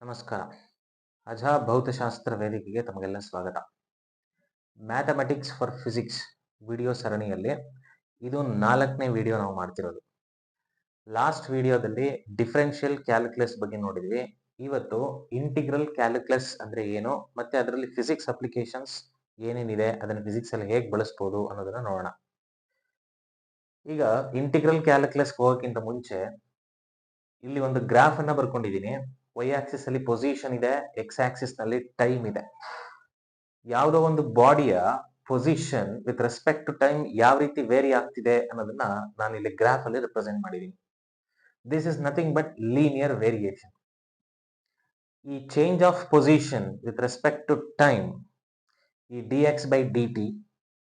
ನಮಸ್ಕಾರ. ಅಜಾ ಭೌತಶಾಸ್ತ್ರ ವೇದಿಕೆಗೆ ತಮಗೆಲ್ಲ ಸ್ವಾಗತ. ಮ್ಯಾಥಮೆಟಿಕ್ಸ್ ಫಾರ್ ಫಿಸಿಕ್ಸ್ ವಿಡಿಯೋ ಸರಣಿಯಲ್ಲಿ ಇದು 4ನೇ ವಿಡಿಯೋ ನಾವು ಮಾಡ್ತಿರೋದು. ಲಾಸ್ಟ್ ವಿಡಿಯೋದಲ್ಲಿ ಡಿಫರೆನ್ಷಿಯಲ್ ಕ್ಯಾಲ್ಕುಲಸ್ ಬಗ್ಗೆ ನೋಡಿದ್ವಿ. ಇವತ್ತು ಇಂಟಿಗ್ರಲ್ ಕ್ಯಾಲ್ಕುಲಸ್ ಅಂದ್ರೆ ಏನು, ಮತ್ತೆ ಅದರಲ್ಲಿ ಫಿಸಿಕ್ಸ್ ಅಪ್ಲಿಕೇಶನ್ಸ್ ಏನೇನಿದೆ, ಅದನ್ನ ಫಿಸಿಕ್ಸ್ ಅಲ್ಲಿ ಹೇಗೆ ಬಳಸಬಹುದು ಅನ್ನೋದನ್ನ ನೋಡೋಣ. ಈಗ ಇಂಟಿಗ್ರಲ್ ಕ್ಯಾಲ್ಕುಲಸ್ ಹೋಗೋಕ್ಕಿಂತ ಮುಂಚೆ ಇಲ್ಲಿ ಒಂದು ಗ್ರಾಫ್ ಅನ್ನ ಬರ್ಕೊಂಡಿದ್ದೀನಿ. ವೈ ಆಕ್ಸಿಸ್ ಅಲ್ಲಿ ಪೊಸಿಷನ್ ಇದೆ, ಎಕ್ಸ್ ಆಕ್ಸಿಸ್ ನಲ್ಲಿ ಟೈಮ್ ಇದೆ. ಯಾವುದೋ ಒಂದು ಬಾಡಿಯ position with respect to time ಯಾವ ರೀತಿ ವೇರಿ ಆಗ್ತಿದೆ ಅನ್ನೋದನ್ನ ನಾನು ಇಲ್ಲಿ ಗ್ರಾಫ್ ಅಲ್ಲಿ ರೆಪ್ರೆಸೆಂಟ್ ಮಾಡಿದ್ದೀನಿ. This is nothing but linear variation. ಈ change of position with respect to time, ಈ D X by D T,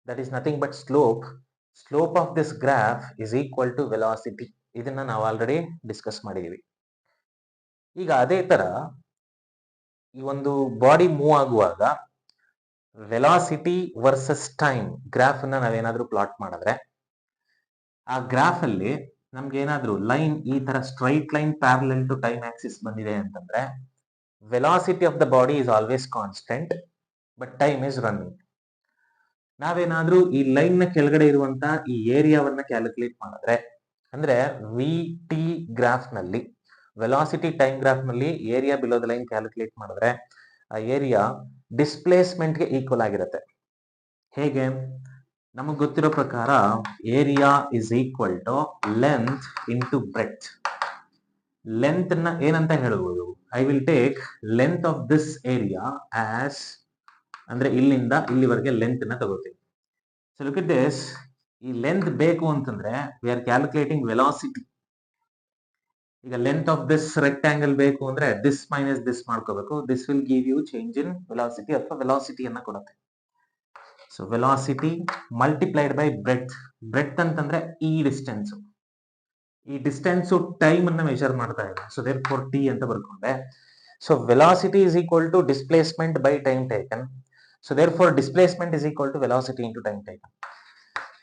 that is nothing but slope of this graph is equal to velocity. ಇದನ್ನ ನಾವು already discuss ಮಾಡಿದೀವಿ. ಈಗ ಅದೇ ತರ ಈ ಒಂದು ಬಾಡಿ ಮೂವ್ ಆಗುವಾಗ ವೆಲಾಸಿಟಿ ವರ್ಸಸ್ ಟೈಮ್ ಗ್ರಾಫ್ ಅನ್ನ ನಾವೇನಾದ್ರೂ ಪ್ಲಾಟ್ ಮಾಡಿದ್ರೆ, ಆ ಗ್ರಾಫ್ ಅಲ್ಲಿ ನಮ್ಗೆ ಏನಾದ್ರೂ ಲೈನ್ ಈ ತರ straight line parallel to time axis ಬಂದಿದೆ ಅಂತಂದ್ರೆ, velocity of the body is always constant but time is running. ನಾವೇನಾದ್ರೂ ಈ ಲೈನ್ ನ ಕೆಳಗಡೆ ಇರುವಂತ ಈ ಏರಿಯಾವನ್ನ ಕ್ಯಾಲ್ಕುಲೇಟ್ ಮಾಡಿದ್ರೆ, ಅಂದ್ರೆ ವಿ ಟಿ ಗ್ರಾಫ್ ನಲ್ಲಿ ವೆಲಾಸಿಟಿ ಟೈಮ್ ಗ್ರಾಫ್ ನಲ್ಲಿ area below the line calculate ಮಾಡಿದ್ರೆ, ಆ ಏರಿಯಾ ಡಿಸ್ಪ್ಲೇಸ್ಮೆಂಟ್ ಗೆ ಈಕ್ವಲ್ ಆಗಿರುತ್ತೆ. ಹೇಗೆ? ನಮಗ್ ಗೊತ್ತಿರೋ ಪ್ರಕಾರ area is equal to length into breadth. Length ನ ಏನಂತ ಹೇಳ್ಬೋದು? I will take length of this area as, ಅಂದ್ರೆ ಇಲ್ಲಿಂದ ಇಲ್ಲಿವರೆಗೆ ಲೆಂತ್ ನ ತಗೋತೀವಿ. So look it this. ಈ ಲೆಂತ್ ಬೇಕು ಅಂತಂದ್ರೆ ವಿ ಆರ್ ಕ್ಯಾಲ್ಕುಲೇಟಿಂಗ್ ವೆಲಾಸಿಟಿ. ಈಗ ಲೆಂತ್ ಆಫ್ ದಿಸ್ ರೆಕ್ಟಾಂಗಲ್ ಬೇಕು ಅಂದ್ರೆ ದಿಸ್ ಮೈನಸ್ ದಿಸ್ ಮಾಡ್ಕೋಬೇಕು. This will give you change in velocity ಅಥವಾ ವೆಲಾಸಿಟಿಯನ್ನ ಕೊಡುತ್ತೆ. So velocity multiplied by breadth. Breadth ಅಂತಂದ್ರೆ ಈ ಡಿಸ್ಟೆನ್ಸ್. ಈ ಡಿಸ್ಟೆನ್ಸ್ ಟೈಮ್ ಅನ್ನ ಮೆಜರ್ ಮಾಡ್ತಾ ಇದೆ. ಸೊ ದೇರ್ ಫಾರ್ ಟಿ ಅಂತ ಬರ್ಕೊಂಡೆ. So velocity is equal to displacement by time taken. So therefore displacement is equal to velocity into time taken.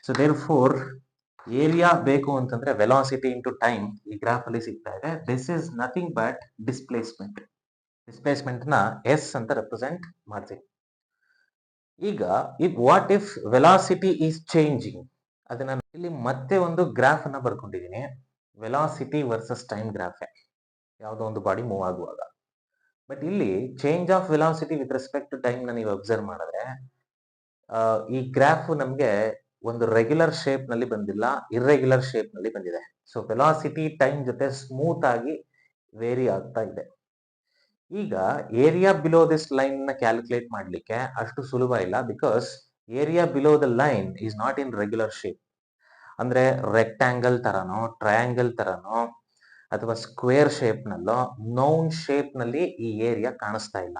So therefore area ಬೇಕು ಅಂತಂದ್ರೆ velocity into time ಈ graph ಅಲ್ಲಿ ಸಿಗ್ತಾ ಇದೆ. This is nothing but displacement. Displacement ನ S ಅಂತ represent ಮಾಡ್ತೀವಿ. ಈಗ what if velocity is changing, ಅದನ್ನ ಇಲ್ಲಿ ಮತ್ತೆ ಒಂದು ಗ್ರಾಫ್ ಅನ್ನ ಬರ್ಕೊಂಡಿದ್ದೀನಿ. ವೆಲಾಸಿಟಿ ವರ್ಸಸ್ ಟೈಮ್ ಗ್ರಾಫ್, ಯಾವುದೋ ಒಂದು ಬಾಡಿ ಮೂವ್ ಆಗುವಾಗ. ಬಟ್ ಇಲ್ಲಿ change of velocity with respect to time ನ ನೀವು ಅಬ್ಸರ್ವ್ ಮಾಡಿದ್ರೆ, ಈ ಗ್ರಾಫ್ ನಮ್ಗೆ ಒಂದು ರೆಗ್ಯುಲರ್ ಶೇಪ್ ನಲ್ಲಿ ಬಂದಿಲ್ಲ, ಇರ್ರೆಗ್ಯುಲರ್ ಶೇಪ್ ನಲ್ಲಿ ಬಂದಿದೆ. ಸೊ ವೆಲಾಸಿಟಿ ಟೈಮ್ ಜೊತೆ ಸ್ಮೂತ್ ಆಗಿ ವೇರಿ ಆಗ್ತಾ ಇದೆ. ಈಗ ಏರಿಯಾ ಬಿಲೋ ದಿಸ್ ಲೈನ್ ನ ಕ್ಯಾಲ್ಕುಲೇಟ್ ಮಾಡ್ಲಿಕ್ಕೆ ಅಷ್ಟು ಸುಲಭ ಇಲ್ಲ. Because area below the line is not in regular shape. ಅಂದ್ರೆ ರೆಕ್ಟಾಂಗಲ್ ತರನೋ, ಟ್ರಯಾಂಗಲ್ ತರನೋ, ಅಥವಾ ಸ್ಕ್ವೇರ್ ಶೇಪ್ ನಲ್ಲೋ, ನೌನ್ ಶೇಪ್ ನಲ್ಲಿ ಈ ಏರಿಯಾ ಕಾಣಿಸ್ತಾ ಇಲ್ಲ.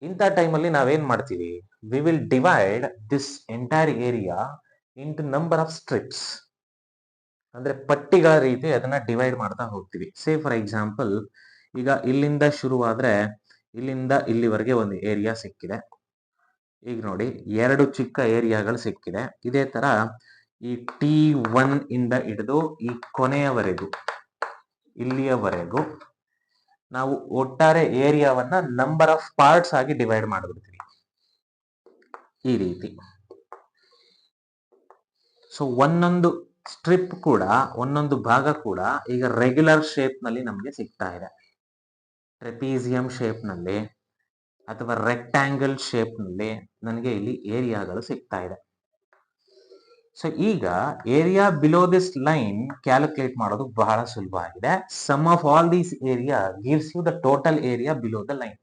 ಇಂಥ ಟೈಮಲ್ಲಿ ನಾವೇನ್ ಮಾಡ್ತೀವಿ? We will divide this entire area into number of strips. ಅಂದ್ರೆ ಪಟ್ಟಿಗಳ ರೀತಿ ಅದನ್ನ ಡಿವೈಡ್ ಮಾಡ್ತಾ ಹೋಗ್ತೀವಿ. ಸೇ ಫಾರ್ ಎಕ್ಸಾಂಪಲ್, ಈಗ ಇಲ್ಲಿಂದ ಶುರುವಾದ್ರೆ ಇಲ್ಲಿಂದ ಇಲ್ಲಿವರೆಗೆ ಒಂದು ಏರಿಯಾ ಸಿಕ್ಕಿದೆ. ಈಗ ನೋಡಿ, ಎರಡು ಚಿಕ್ಕ ಏರಿಯಾಗಳು ಸಿಕ್ಕಿದೆ. ಇದೇ ತರ ಈ T1 ಇಂದ ಹಿಡಿದು ಈ ಕೊನೆಯವರೆಗೂ, ಇಲ್ಲಿಯವರೆಗೂ ನಾವು ಒಟ್ಟಾರೆ ಏರಿಯಾವನ್ನ ನಂಬರ್ ಆಫ್ ಪಾರ್ಟ್ಸ್ ಆಗಿ ಡಿವೈಡ್ ಮಾಡಿಬಿಡ್ತೀವಿ ಈ ರೀತಿ. ಸೊ ಒಂದೊಂದು ಸ್ಟ್ರಿಪ್ ಕೂಡ, ಒಂದೊಂದು ಭಾಗ ಕೂಡ ಈಗ ರೆಗ್ಯುಲರ್ ಶೇಪ್ ನಲ್ಲಿ ನಮಗೆ ಸಿಗ್ತಾ ಇದೆ. ಟ್ರೆಪೀಸಿಯಂ ಶೇಪ್ ನಲ್ಲಿ ಅಥವಾ ರೆಕ್ಟಾಂಗಲ್ ಶೇಪ್ ನಲ್ಲಿ ನನಗೆ ಇಲ್ಲಿ ಏರಿಯಾಗಳು ಸಿಗ್ತಾ ಇದೆ. ಸೊ ಈಗ area below this line calculate ಮಾಡೋದು ಬಹಳ ಸುಲಭ ಆಗಿದೆ. Sum of all these area gives you the total area below the line,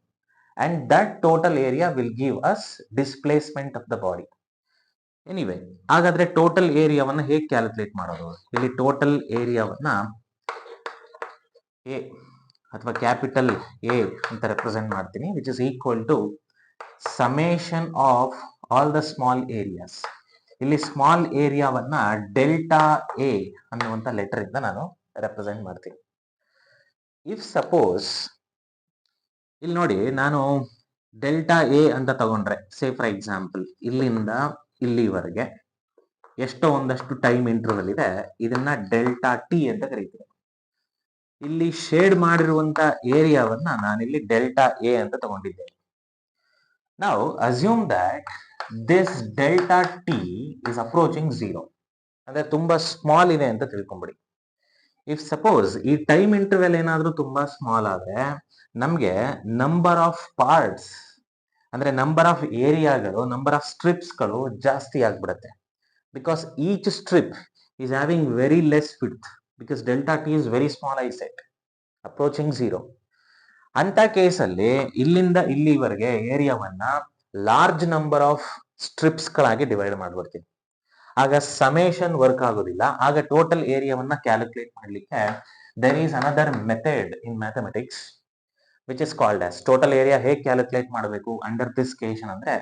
and that total area will give us displacement of the body. Anyway, ಹಾಗಾದ್ರೆ ಟೋಟಲ್ ಏರಿಯಾವನ್ನ ಹೇಗೆ calculate ಮಾಡೋದು? ಇಲ್ಲಿ total ಏರಿಯಾವನ್ನ ಎ ಅಥವಾ ಕ್ಯಾಪಿಟಲ್ ಎ ಅಂತ represent ಮಾಡ್ತೀನಿ, which is equal to summation of all the small areas. ಇಲ್ಲಿ ಸ್ಮಾಲ್ ಏರಿಯಾವನ್ನ ಡೆಲ್ಟಾ ಎ ಅನ್ನುವಂತ ಲೆಟರ್ ಇಂದ ನಾನು ರೆಪ್ರೆಸೆಂಟ್ ಮಾಡ್ತೀನಿ. ಇಫ್ ಸಪೋಸ್ ಇಲ್ಲಿ ನೋಡಿ, ನಾನು ಡೆಲ್ಟಾ ಎ ಅಂತ ತಗೊಂಡ್ರೆ, ಸೇ ಫಾರ್ ಎಕ್ಸಾಂಪಲ್ ಇಲ್ಲಿಂದ ಇಲ್ಲಿವರೆಗೆ ಎಷ್ಟೋ ಒಂದಷ್ಟು ಟೈಮ್ ಇಂಟರ್ವಲ್ ಇದೆ, ಇದನ್ನ ಡೆಲ್ಟಾ ಟಿ ಅಂತ ಕರೀತೀವಿ. ಇಲ್ಲಿ ಶೇಡ್ ಮಾಡಿರುವಂತ ಏರಿಯಾವನ್ನ ನಾನಿಲ್ಲಿ ಡೆಲ್ಟಾ ಎ ಅಂತ ತಗೊಂಡಿದ್ದೇನೆ. ನಾವು assume that this delta T is approaching 0, ಅಂದ್ರೆ ತುಂಬಾ ಸ್ಮಾಲ್ ಇದೆ ಅಂತ ತಿಳ್ಕೊಂಬಿಡಿ. ಇಫ್ ಸಪೋಸ್ ಈ ಟೈಮ್ ಇಂಟರ್ವೆಲ್ ಏನಾದ್ರೂ ತುಂಬಾ ಸ್ಮಾಲ್ ಆದ್ರೆ ನಮ್ಗೆ ನಂಬರ್ ಆಫ್ ಪಾರ್ಟ್ಸ್, ಅಂದ್ರೆ ನಂಬರ್ ಆಫ್ ಏರಿಯಾಗಳು, ನಂಬರ್ ಆಫ್ ಸ್ಟ್ರಿಪ್ಸ್ಗಳು ಜಾಸ್ತಿ ಆಗ್ಬಿಡುತ್ತೆ. Because each strip is having very less width because delta t is very small, I said, approaching 0. ಅಂತ ಕೇಸಲ್ಲಿ ಇಲ್ಲಿಂದ ಇಲ್ಲಿವರೆಗೆ ಏರಿಯಾವನ್ನ ಲಾರ್ಜ್ ನಂಬರ್ ಆಫ್ ಸ್ಟ್ರಿಪ್ಸ್ ಗಳಾಗಿ ಡಿವೈಡ್ ಮಾಡ್ಬಿಡ್ತೀನಿ. ಆಗ ಸಮೇಷನ್ ವರ್ಕ್ ಆಗೋದಿಲ್ಲ. ಆಗ ಟೋಟಲ್ ಏರಿಯಾವನ್ನ ಕ್ಯಾಲ್ಕುಲೇಟ್ ಮಾಡ್ಲಿಕ್ಕೆ there is another method in mathematics which is called as total area ಹೇಗೆ ಕ್ಯಾಲ್ಕುಲೇಟ್ ಮಾಡಬೇಕು ಅಂಡರ್ ದಿಸ್ ಕೇಶನ್ ಅಂದ್ರೆ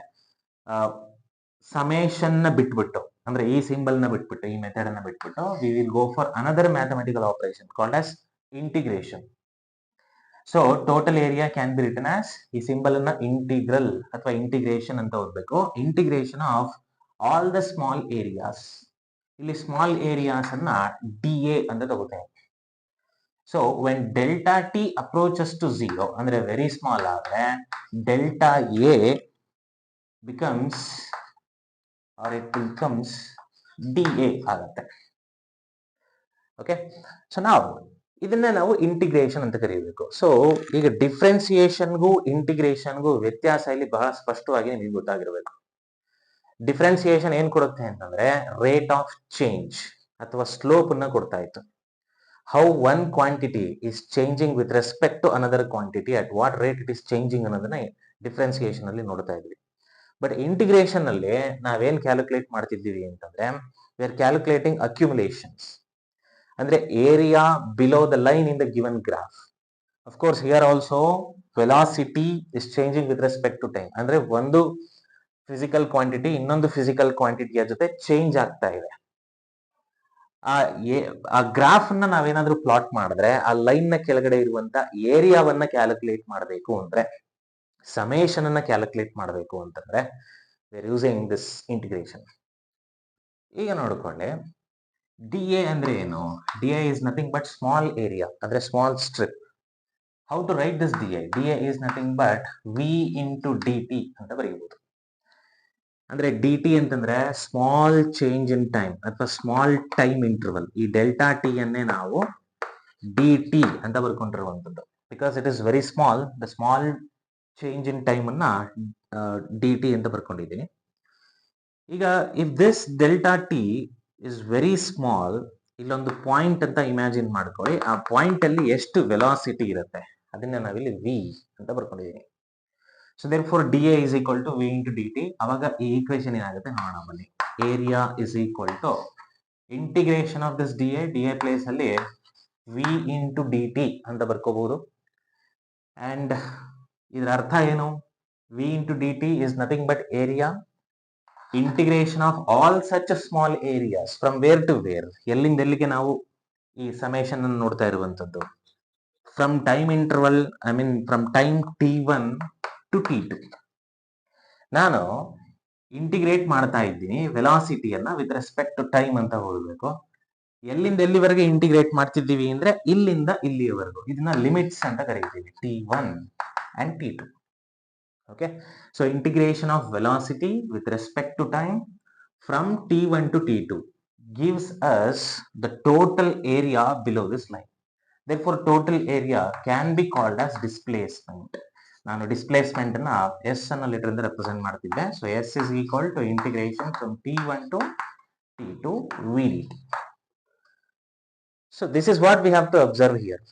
ಸಮೇಷನ್ ನ ಬಿಟ್ಬಿಟ್ಟು, ಅಂದ್ರೆ ಈ ಸಿಂಬಲ್ ನ ಬಿಟ್ಬಿಟ್ಟು, ಈ ಮೆಥಡ್ ಅನ್ನ ಬಿಟ್ಬಿಟ್ಟು we will go for another mathematical operation called as integration. So total area can be written as, ಈ ಸಿಂಬಲ್ ಅನ್ನ ಇಂಟಿಗ್ರಲ್ ಅಥವಾ ಇಂಟಿಗ್ರೇಷನ್ ಅಂತ ಓದಬೇಕು. Integration of all the small areas. ಇಲ್ಲಿ ಸ್ಮಾಲ್ ಏರಿಯಾಸ್ ಅನ್ನ ಡಿ ಎ ಅಂತ ತಗೋತೇನೆ. So when delta T approaches to 0 ಅಂದ್ರೆ ವೆರಿ ಸ್ಮಾಲ್ ಆದ್ರೆ delta A becomes or it becomes dA ಆಗುತ್ತೆ. ಓಕೆ, ಸೊ ಇದನ್ನ ನಾವು ಇಂಟಿಗ್ರೇಷನ್ ಅಂತ ಕರೀಬೇಕು. ಸೊ ಈಗ ಡಿಫ್ರೆನ್ಸಿಯೇಷನ್ಗೂ ಇಂಟಿಗ್ರೇಷನ್ಗೂ ವ್ಯತ್ಯಾಸ ಇಲ್ಲಿ ಬಹಳ ಸ್ಪಷ್ಟವಾಗಿ ನಿಮಗೆ ಗೊತ್ತಾಗಿರ್ಬೇಕು. ಡಿಫ್ರೆನ್ಸಿಯೇಷನ್ ಏನ್ ಕೊಡುತ್ತೆ ಅಂತಂದ್ರೆ ರೇಟ್ ಆಫ್ ಚೇಂಜ್ ಅಥವಾ ಸ್ಲೋಪ್ ಅನ್ನ ಕೊಡ್ತಾ ಇತ್ತು. How one quantity is changing with respect to another quantity, at what rate it is changing ಅನ್ನೋದನ್ನ ಡಿಫ್ರೆನ್ಸಿಯೇಷನ್ ಅಲ್ಲಿ ನೋಡ್ತಾ ಇದ್ವಿ. ಬಟ್ ಇಂಟಿಗ್ರೇಷನ್ ಅಲ್ಲಿ ನಾವೇನ್ ಕ್ಯಾಲ್ಕುಲೇಟ್ ಮಾಡ್ತಿದ್ದೀವಿ ಅಂತಂದ್ರೆ ವಿ ಆರ್ ಕ್ಯಾಲ್ಕುಲೇಟಿಂಗ್ ಅಕ್ಯುಮುಲೇಷನ್ಸ್, ಅಂದ್ರೆ area below the line in the given graph. Of course here also velocity is changing with respect to time, ಅಂದ್ರೆ ಒಂದು ಫಿಸಿಕಲ್ ಕ್ವಾಂಟಿಟಿ ಇನ್ನೊಂದು ಫಿಸಿಕಲ್ ಕ್ವಾಂಟಿಟಿಯ ಜೊತೆ ಚೇಂಜ್ ಆಗ್ತಾ ಇದೆ. ಆ ಗ್ರಾಫ್ ಅನ್ನ ನಾವೇನಾದ್ರೂ ಪ್ಲಾಟ್ ಮಾಡಿದ್ರೆ ಆ ಲೈನ್ ನ ಕೆಳಗಡೆ ಇರುವಂತ ಏರಿಯಾವನ್ನ ಕ್ಯಾಲ್ಕುಲೇಟ್ ಮಾಡಬೇಕು ಅಂದ್ರೆ, ಸಮೇಷನ್ ಅನ್ನ ಕ್ಯಾಲ್ಕುಲೇಟ್ ಮಾಡಬೇಕು ಅಂತಂದ್ರೆ we are using this integration. ಈಗ ನೋಡ್ಕೊಂಡೆ ಡಿ ಎ ಅಂದ್ರೆ ಏನು? D A is nothing but small area, ಅಂದ್ರೆ small strip. How to write this D A? D A is nothing but V into D T ಅಂತ ಬರೀಬಹುದು. ಅಂದ್ರೆ D T ಅಂತಂದ್ರೆ small change in time ಅಥವಾ small time interval. ಈ delta T ಅನ್ನೇ ನಾವು D T ಅಂತ ಬರ್ಕೊಂಡಿರುವಂತದ್ದು. Because it is very small, the small change in time ಅನ್ನ ಡಿ ಟಿ ಅಂತ ಬರ್ಕೊಂಡಿದ್ದೀನಿ. ಈಗ if this delta T is very small, ಇಲ್ಲೊಂದು ಪಾಯಿಂಟ್ ಅಂತ ಇಮ್ಯಾಜಿನ್ ಮಾಡ್ಕೊಳ್ಳಿ. ಆ ಪಾಯಿಂಟ್ ಅಲ್ಲಿ ಎಷ್ಟು ವೆಲಾಸಿಟಿ ಇರುತ್ತೆ ಅದನ್ನ ನಾವಿಲ್ಲಿ ವಿ ಅಂತ ಬರ್ಕೊಂಡಿದ್ದೀನಿ. So therefore D A is equal to V into D T. ಅವಾಗ ಈ ಈಕ್ವೇಶನ್ ಏನಾಗುತ್ತೆ ನೋಡೋಣ ಬನ್ನಿ. Area is equal to integration of this D A place ಅಲ್ಲಿ ವಿ ಇಂಟು ಡಿ ಟಿ ಅಂತ ಬರ್ಕೋಬಹುದು. ಅಂಡ್ ಇದರ ಅರ್ಥ ಏನು? V into D T is nothing but area integration of all such small areas from where to where. ಎಲ್ಲಿಂದ ಎಲ್ಲಿಗೆ ನಾವು ಈ ಸಮೇಷನ್ ಅನ್ನು ನೋಡ್ತಾ ಇರುವಂತದ್ದು? From time interval, I mean from time T1 to T2. ನಾನು ಇಂಟಿಗ್ರೇಟ್ ಮಾಡ್ತಾ ಇದ್ದೀನಿ ವೆಲಾಸಿಟಿಯನ್ನ ವಿತ್ ರೆಸ್ಪೆಕ್ಟ್ ಟು ಟೈಮ್ ಅಂತ ಹೋಗ್ಬೇಕು. ಎಲ್ಲಿಂದ ಎಲ್ಲಿವರೆಗೆ ಇಂಟಿಗ್ರೇಟ್ ಮಾಡ್ತಿದ್ದೀವಿ ಅಂದ್ರೆ ಇಲ್ಲಿಂದ ಇಲ್ಲಿಯವರೆಗೂ. ಇದನ್ನ ಲಿಮಿಟ್ಸ್ ಅಂತ ಕರೀತೀವಿ, T1 and T2. Okay, so integration of velocity with respect to time from T1 to T2 gives us the total area below this line. Therefore total area can be called as displacement. ನಾನು displacement ಅನ್ನ S ಅನ್ನೋ letter ಇಂದ represent ಮಾಡ್ತಿದ್ದೆ. So S is equal to integration from T1 to T2 VDT. So this is what we have to observe here.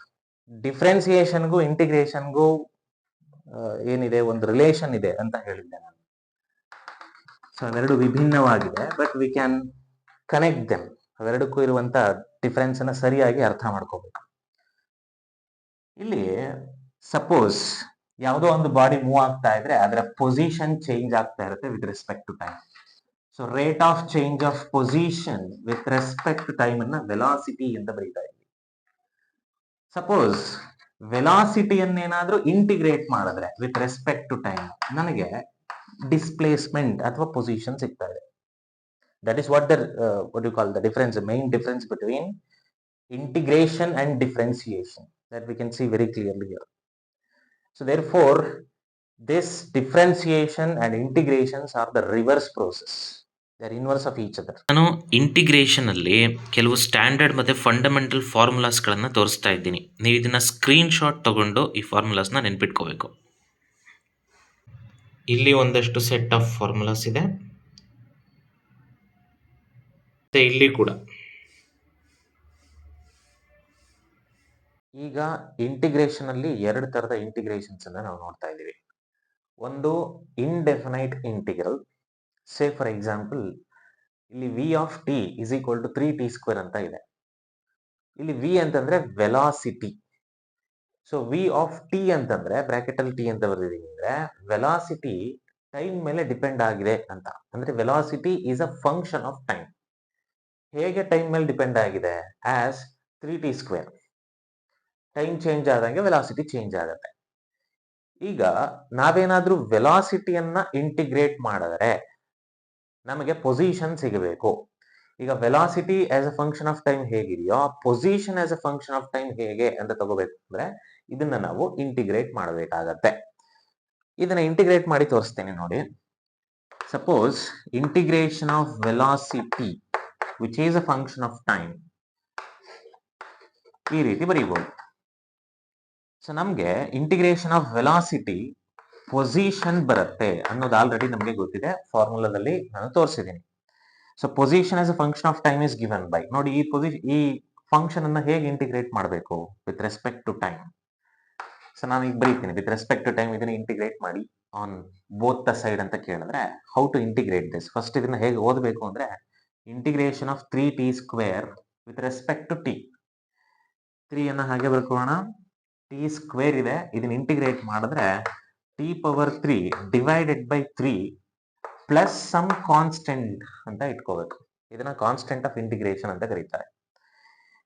ಡಿಫ್ರೆನ್ಸಿಯೇಷನ್ಗೂ ಇಂಟಿಗ್ರೇಷನ್ಗೂ ಏನಿದೆ, ಒಂದು relation ಇದೆ ಅಂತ ಹೇಳಿದ್ದೆ ನಾನು. ಸೊ ಅವೆರಡು ವಿಭಿನ್ನವಾಗಿದೆ, but we can connect them. ಅವೆರಡಕ್ಕೂ ಇರುವಂತ ಡಿಫರೆನ್ಸ್ ಅನ್ನ ಸರಿಯಾಗಿ ಅರ್ಥ ಮಾಡ್ಕೋಬೇಕು. ಇಲ್ಲಿ ಸಪೋಸ್ ಯಾವುದೋ ಒಂದು ಬಾಡಿ ಮೂವ್ ಆಗ್ತಾ ಇದ್ರೆ ಅದರ ಪೊಸಿಷನ್ ಚೇಂಜ್ ಆಗ್ತಾ ಇರುತ್ತೆ with respect to time. So rate of change of position with respect to time ಅನ್ನ ವೆಲಾಸಿಟಿ ಅಂತ ಬರೀತಾ ಇದ್ದೀವಿ. ಸಪೋಸ್ ವೆಲಾಸಿಟಿಯನ್ನೇನಾದ್ರೂ ಇಂಟಿಗ್ರೇಟ್ ಮಾಡಿದ್ರೆ ವಿತ್ ರೆಸ್ಪೆಕ್ಟ್ ಟು ಟೈಮ್ ನನಗೆ ಡಿಸ್ಪ್ಲೇಸ್ಮೆಂಟ್ ಅಥವಾ ಪೊಸಿಷನ್ ಸಿಗ್ತಾ ಇದೆ. That is what you call the difference, main difference between integration and differentiation. that we can see very clearly here. So therefore, this differentiation and integrations are the reverse process. They are inverse of each other. ನಾನು integration ಅಲ್ಲಿ ಕೆಲವು standard ಮತ್ತೆ fundamental ಫಾರ್ಮುಲಾಸ್ಗಳನ್ನು ತೋರಿಸ್ತಾ ಇದ್ದೀನಿ. ನೀವು ಇದನ್ನ screen shot ತಗೊಂಡು ಈ ಫಾರ್ಮುಲಾಸ್ನ ನೆನ್ಪಿಟ್ಕೋಬೇಕು. ಇಲ್ಲಿ ಒಂದಷ್ಟು ಸೆಟ್ ಆಫ್ ಫಾರ್ಮುಲಾಸ್ ಇದೆ, ಮತ್ತೆ ಇಲ್ಲಿ ಕೂಡ. ಈಗ ಇಂಟಿಗ್ರೇಷನ್ ಅಲ್ಲಿ ಎರಡು ತರದ ಇಂಟಿಗ್ರೇಷನ್ಸ್ ಅನ್ನ ನಾವು ನೋಡ್ತಾ ಇದ್ದೀವಿ. ಒಂದು indefinite integral. Say for example ಇಲ್ಲಿ v of t is equal to 3t² ಅಂತ ಇದೆ. ಇಲ್ಲಿ ವಿ ಅಂತಂದ್ರೆ ವೆಲಾಸಿಟಿ. ಸೊ ವಿ ಆಫ್ ಟಿ ಅಂತಂದ್ರೆ ಬ್ರಾಕೆಟ್ ಅಲ್ಲಿ ಟಿ ಅಂತ ಬರ್ದಿದೀನಿ ಅಂದ್ರೆ ವೆಲಾಸಿಟಿ ಟೈಮ್ ಮೇಲೆ ಡಿಪೆಂಡ್ ಆಗಿದೆ ಅಂತ. ಅಂದ್ರೆ velocity is a function of time. ಹೇಗೆ ಟೈಮ್ ಮೇಲೆ ಡಿಪೆಂಡ್ ಆಗಿದೆ? As 3t². ಟೈಮ್ ಚೇಂಜ್ ಆದಂಗೆ ವೆಲಾಸಿಟಿ ಚೇಂಜ್ ಆಗುತ್ತೆ. ಈಗ ನಾವೇನಾದ್ರೂ ವೆಲಾಸಿಟಿಯನ್ನ ಇಂಟಿಗ್ರೇಟ್ ಮಾಡಿದ್ರೆ ನಮಗೆ ಪೊಸಿಷನ್ ಸಿಗಬೇಕು. ಈಗ velocity as a function of time ಹೇಗಿದೆಯೋ position as a function of time ಹೇಗೆ ಅಂತ ತಗೋಬೇಕು ಅಂದ್ರೆ ಇದನ್ನ ನಾವು ಇಂಟಿಗ್ರೇಟ್ ಮಾಡಬೇಕಾಗತ್ತೆ. ಇದನ್ನ ಇಂಟಿಗ್ರೇಟ್ ಮಾಡಿ ತೋರಿಸ್ತೇನೆ ನೋಡಿ. Suppose integration of velocity which is a function of time ಈ ರೀತಿ ಬರೀಬಹುದು. ಸೊ ನಮ್ಗೆ ಇಂಟಿಗ್ರೇಷನ್ ಆಫ್ ವೆಲಾಸಿಟಿ ಪೊಸಿಷನ್ ಬರುತ್ತೆ ಅನ್ನೋದು ಆಲ್ರೆಡಿ ನಮಗೆ ಗೊತ್ತಿದೆ, ಫಾರ್ಮುಲಾದಲ್ಲಿ ನಾನು ತೋರಿಸಿದ್ದೀನಿ. So position as a function of time is given by, ನೋಡಿ ಈ ಫಂಕ್ಷನ್ ಅನ್ನ ಹೇಗೆ ಇಂಟಿಗ್ರೇಟ್ ಮಾಡಬೇಕು with respect to time. So ನಾನು ಈಗ ಬರೀತೀನಿ ವಿತ್ ರೆಸ್ಪೆಕ್ಟ್ ಟು ಟೈಮ್. ಇದನ್ನ ಇಂಟಿಗ್ರೇಟ್ ಮಾಡಿ ಆನ್ ಬೋತ್ ದ ಸೈಡ್ ಅಂತ ಕೇಳಿದ್ರೆ how to integrate this. First ಇದನ್ನ ಹೇಗೆ ಓದಬೇಕು ಅಂದ್ರೆ integration of 3t² with respect to t. 3 ಅನ್ನ ಹಾಗೆ ಬರ್ಕೋಣ, t² ಇದೆ, ಇದನ್ನ ಇಂಟಿಗ್ರೇಟ್ ಮಾಡಿದ್ರೆ t⁻³ divided by 3 plus some constant ಅಂತ ಇಟ್ಕೋಬೇಕು. ಇದನ್ನ ಕಾನ್ಸ್ಟೆಂಟ್ ಆಫ್ ಇಂಟಿಗ್ರೇಷನ್ ಅಂತ ಕರೀತಾರೆ.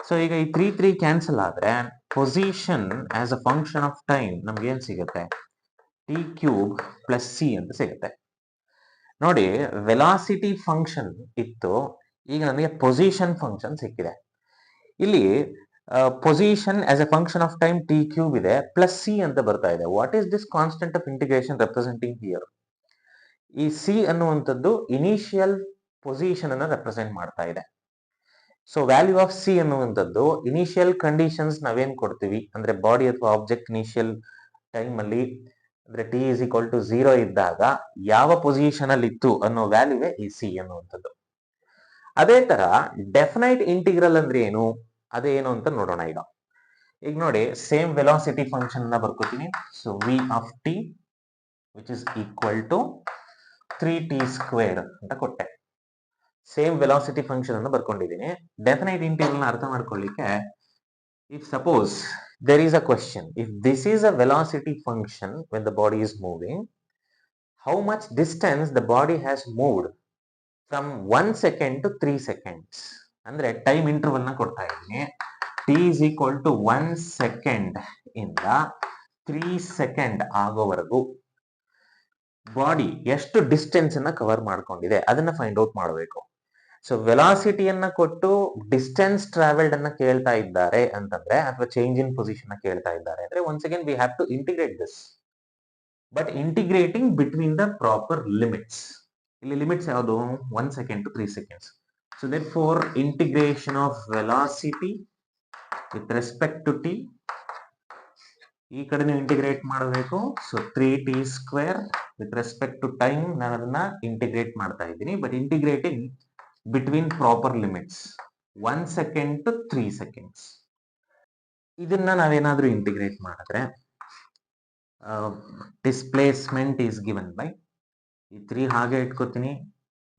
ಸೊ ಈಗ ಈ 3 ಕ್ಯಾನ್ಸಲ್ ಆದ್ರೆ position as a function of time ನಮ್ಗೆ ಏನ್ ಸಿಗುತ್ತೆ? t³ ಪ್ಲಸ್ c ಅಂತ ಸಿಗುತ್ತೆ. ನೋಡಿ ವೆಲಾಸಿಟಿ ಫಂಕ್ಷನ್ ಇತ್ತು, ಈಗ ನನಗೆ ಪೊಸಿಷನ್ ಫಂಕ್ಷನ್ ಸಿಕ್ಕಿದೆ. ಇಲ್ಲಿ position as a function of time t³ ಇದೆ ಪ್ಲಸ್ ಸಿ ಅಂತ ಬರ್ತಾ ಇದೆ. What is this constant of integration representing here? ಈ ಸಿ ಅನ್ನುವಂಥದ್ದು ಇನಿಷಿಯಲ್ ಪೊಸಿಷನ್ ಅನ್ನ ರೆಪ್ರೆಸೆಂಟ್ ಮಾಡ್ತಾ ಇದೆ. ಸೊ ವ್ಯಾಲ್ಯೂ ಆಫ್ ಸಿ ಅನ್ನುವಂಥದ್ದು ಇನಿಷಿಯಲ್ ಕಂಡೀಷನ್ಸ್ ನಾವೇನ್ ಕೊಡ್ತೀವಿ ಅಂದ್ರೆ ಬಾಡಿ ಅಥವಾ ಆಬ್ಜೆಕ್ಟ್ ಇನಿಷಿಯಲ್ ಟೈಮ್ ಅಲ್ಲಿ ಅಂದ್ರೆ ಟಿ ಇಸ್ ಈಕ್ವಲ್ ಟು 0 ಇದ್ದಾಗ ಯಾವ ಪೊಸಿಷನ್ ಅಲ್ಲಿ ಇತ್ತು ಅನ್ನೋ ವ್ಯಾಲ್ಯೂವೇ ಈ ಸಿ ಅನ್ನುವಂಥದ್ದು. ಅದೇ ತರ ಡೆಫಿನೈಟ್ ಇಂಟಿಗ್ರಲ್ ಅಂದ್ರೆ ಏನು, ಅದೇನು ಅಂತ ನೋಡೋಣ ಈಗ. ಈಗ ನೋಡಿ ಸೇಮ್ ವೆಲಾಸಿಟಿ ಫಂಕ್ಷನ್ ಅನ್ನ ಬರ್ಕೋತೀನಿ. So V of T which is equal to 3t² ಅಂತ ಕೊಟ್ಟೆ. ಸೇಮ್ ವೆಲಾಸಿಟಿ ಫಂಕ್ಷನ್ ಅನ್ನು ಬರ್ಕೊಂಡಿದ್ದೀನಿ. ಡೆಫಿನೈಟ್ ಇಂಟಿಗ್ರಲ್ ನ ಅರ್ಥ ಮಾಡ್ಕೊಳ್ಳಿಕ್ಕೆ if suppose there is a question, if this is a velocity function when the body is moving, how much distance the body has moved from 1 second to 3 seconds? ಅಂದ್ರೆ time interval ನ ಕೊಡ್ತಾ ಇದ್ದೀನಿ. t is equal to 1 second ಇಂದ 3 second ಆಗೋವರೆಗೂ body ಎಷ್ಟು distance ಅನ್ನ cover ಮಾಡ್ಕೊಂಡಿದೆ ಅದನ್ನ ಫೈಂಡ್ ಔಟ್ ಮಾಡಬೇಕು. ಸೊ ವೆಲಾಸಿಟಿಯನ್ನ ಕೊಟ್ಟು ಡಿಸ್ಟೆನ್ಸ್ ಟ್ರಾವೆಲ್ಡ್ ಅನ್ನ ಕೇಳ್ತಾ ಇದ್ದಾರೆ ಅಂತಂದ್ರೆ ಅಥವಾ ಚೇಂಜ್ ಇನ್ ಪೊಸಿಷನ್ ಕೇಳ್ತಾ ಇದ್ದಾರೆ ಅಂದ್ರೆ once again we have to integrate this, but integrating between the proper limits. ಇಲ್ಲಿ ಲಿಮಿಟ್ಸ್ ಯಾವುದು? 1 second to 3 seconds. So therefore integration of velocity with respect to t, ಈ ಕಡೆ ನೀವು ಇಂಟಿಗ್ರೇಟ್ ಮಾಡಬೇಕು. So 3t² with respect to time ನಾನು ಅದನ್ನ integrate ಮಾಡ್ತಾ ಇದ್ದೀನಿ, but integrating between proper limits 1 second to 3 seconds. ಇದನ್ನ ನಾವೇನಾದ್ರೂ ಇಂಟಿಗ್ರೇಟ್ ಮಾಡಿದ್ರೆ ಡಿಸ್ಪ್ಲೇಸ್ಮೆಂಟ್ ಈಸ್ ಗಿವನ್ ಬೈ ಈ 3 ಹಾಗೆ ಇಟ್ಕೋತೀನಿ.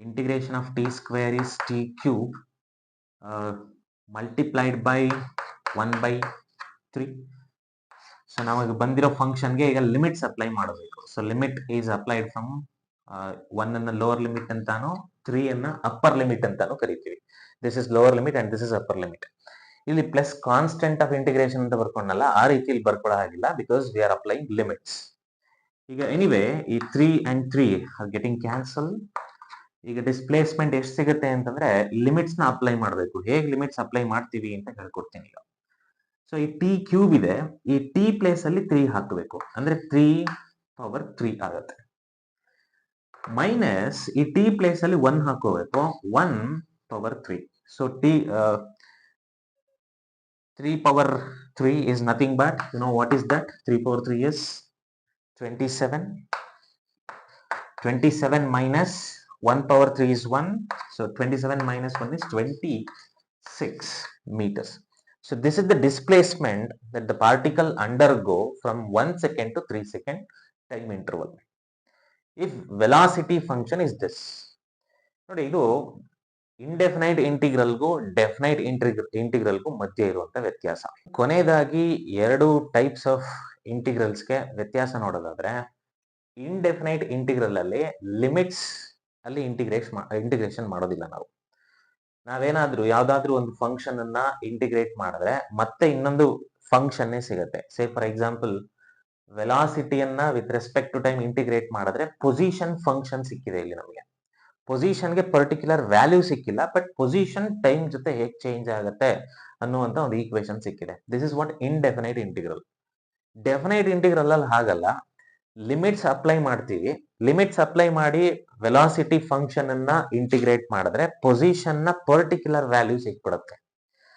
Integration of t² is t³ multiplied by 1/3. So ನಮಗೆ ಬಂದಿರೋ ಫಂಕ್ಷನ್ಗೆ ಈಗ ಲಿಮಿಟ್ಸ್ ಅಪ್ಲೈ ಮಾಡಬೇಕು. So limit is applied from 1 ಅನ್ನ ಲೋವರ್ ಲಿಮಿಟ್ ಅಂತಾನು 3 ಅನ್ನ ಅಪ್ಪರ್ ಲಿಮಿಟ್ ಅಂತಾನು ಕರಿತೀವಿ. This is lower limit and this is upper limit. ಇಲ್ಲಿ ಪ್ಲಸ್ ಕಾನ್ಸ್ಟೆಂಟ್ ಆಫ್ ಇಂಟಿಗ್ರೇಷನ್ ಅಂತ ಬರ್ಕೊಂಡಲ್ಲ, ಆ ರೀತಿಯಲ್ಲಿ ಬರ್ಕೊಳ್ಳೋ ಹಾಗಿಲ್ಲ because we are applying limits. ಈಗ ಎನಿವೇ ಈ 3 and 3 ಆರ್ ಗೆಟಿಂಗ್ ಕ್ಯಾನ್ಸಲ್. ಈಗ ಡಿಸ್ಪ್ಲೇಸ್ಮೆಂಟ್ ಎಷ್ಟು ಸಿಗುತ್ತೆ ಅಂತಂದ್ರೆ ಲಿಮಿಟ್ಸ್ ನ ಅಪ್ಲೈ ಮಾಡಬೇಕು. ಹೇಗೆ ಲಿಮಿಟ್ಸ್ ಅಪ್ಲೈ ಮಾಡ್ತೀವಿ ಅಂತ ಹೇಳ್ಕೊಡ್ತೀನಿ ಈಗ. ಸೊ ಈ ಟಿ ಕ್ಯೂಬ್ ಇದೆ, ಈ ಟಿ ಪ್ಲೇಸ್ ಅಲ್ಲಿ 3 ಹಾಕಬೇಕು, ಅಂದ್ರೆ 3 ಆಗುತ್ತೆ. ಮೈನಸ್ ಈ ಟಿ ಪ್ಲೇಸ್ ಅಲ್ಲಿ 1 ಹಾಕೋಬೇಕು, 1/3. So 3/3 is nothing but, what is that? 3/3 is 27. 27 minus 1/3 is 1. So 27 minus 1 is 26 meters. So this is the displacement that the particle undergo from 1 second to 3 second time interval. If velocity function is this. ನೋಡಿ, ಇದು ಇಂಡೆಫಿನೈಟ್ ಇಂಟಿಗ್ರಲ್ಗೂ definite ಇಂಟಿಗ್ರಲ್ಗೂ ಮಧ್ಯೆ ಇರುವಂತ ವ್ಯತ್ಯಾಸ. ಕೊನೆಯದಾಗಿ 2 types of ಇಂಟಿಗ್ರಲ್ಸ್ಗೆ ವ್ಯತ್ಯಾಸ ನೋಡೋದಾದ್ರೆ, ಇಂಡೆಫಿನೈಟ್ integral ಅಲ್ಲಿ limits ಅಲ್ಲಿ ಇಂಟಿಗ್ರೇಷನ್ ಮಾಡೋದಿಲ್ಲ. ನಾವೇನಾದ್ರೂ ಯಾವ್ದಾದ್ರು ಒಂದು ಫಂಕ್ಷನ್ ಅನ್ನ ಇಂಟಿಗ್ರೇಟ್ ಮಾಡಿದ್ರೆ ಮತ್ತೆ ಇನ್ನೊಂದು ಫಂಕ್ಷನ್ ಸಿಗುತ್ತೆ. ಸೇ ಫಾರ್ ಎಕ್ಸಾಂಪಲ್, ವೆಲಾಸಿಟಿಯನ್ನ with respect to time integrate ಮಾಡಿದ್ರೆ ಪೊಸಿಷನ್ ಫಂಕ್ಷನ್ ಸಿಕ್ಕಿದೆ ಇಲ್ಲಿ ನಮಗೆ. ಪೊಸಿಷನ್ಗೆ ಪರ್ಟಿಕ್ಯುಲರ್ ವ್ಯಾಲ್ಯೂ ಸಿಕ್ಕಿಲ್ಲ, ಬಟ್ ಪೊಸಿಷನ್ ಟೈಮ್ ಜೊತೆ ಹೇಗೆ ಚೇಂಜ್ ಆಗುತ್ತೆ ಅನ್ನುವಂತ ಒಂದು ಈಕ್ವೇಶನ್ ಸಿಕ್ಕಿದೆ. This is what indefinite integral. Definite integral ಅಲ್ಲಿ ಹಾಗಲ್ಲ, ಲಿಮಿಟ್ಸ್ ಅಪ್ಲೈ ಮಾಡ್ತೀವಿ, ಲಿಮಿಟ್ಸ್ ಅಪ್ಲೈ ಮಾಡಿ ವೆಲಾಸಿಟಿ ಫಂಕ್ಷನ್ ಅನ್ನ ಇಂಟಿಗ್ರೇಟ್ ಮಾಡಿದ್ರೆ ಪೊಸಿಷನ್ ನ ಪರ್ಟಿಕ್ಯುಲರ್ ವ್ಯಾಲ್ಯೂ ಸಿಕ್ಬಿಡುತ್ತೆ.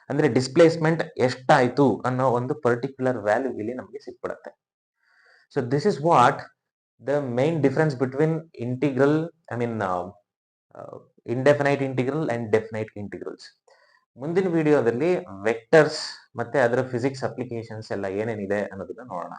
ಅಂದ್ರೆ ಡಿಸ್ಪ್ಲೇಸ್ಮೆಂಟ್ ಎಷ್ಟಾಯ್ತು ಅನ್ನೋ ಒಂದು ಪರ್ಟಿಕ್ಯುಲರ್ ವ್ಯಾಲ್ಯೂ ಇಲ್ಲಿ ನಮಗೆ ಸಿಕ್ಬಿಡುತ್ತೆ. So this is what the main difference between integral, indefinite integral and definite integrals. ಮುಂದಿನ ವಿಡಿಯೋದಲ್ಲಿ ವೆಕ್ಟರ್ಸ್ ಮತ್ತೆ ಅದರ ಫಿಸಿಕ್ಸ್ ಅಪ್ಲಿಕೇಶನ್ಸ್ ಎಲ್ಲ ಏನೇನಿದೆ ಅನ್ನೋದನ್ನ ನೋಡೋಣ.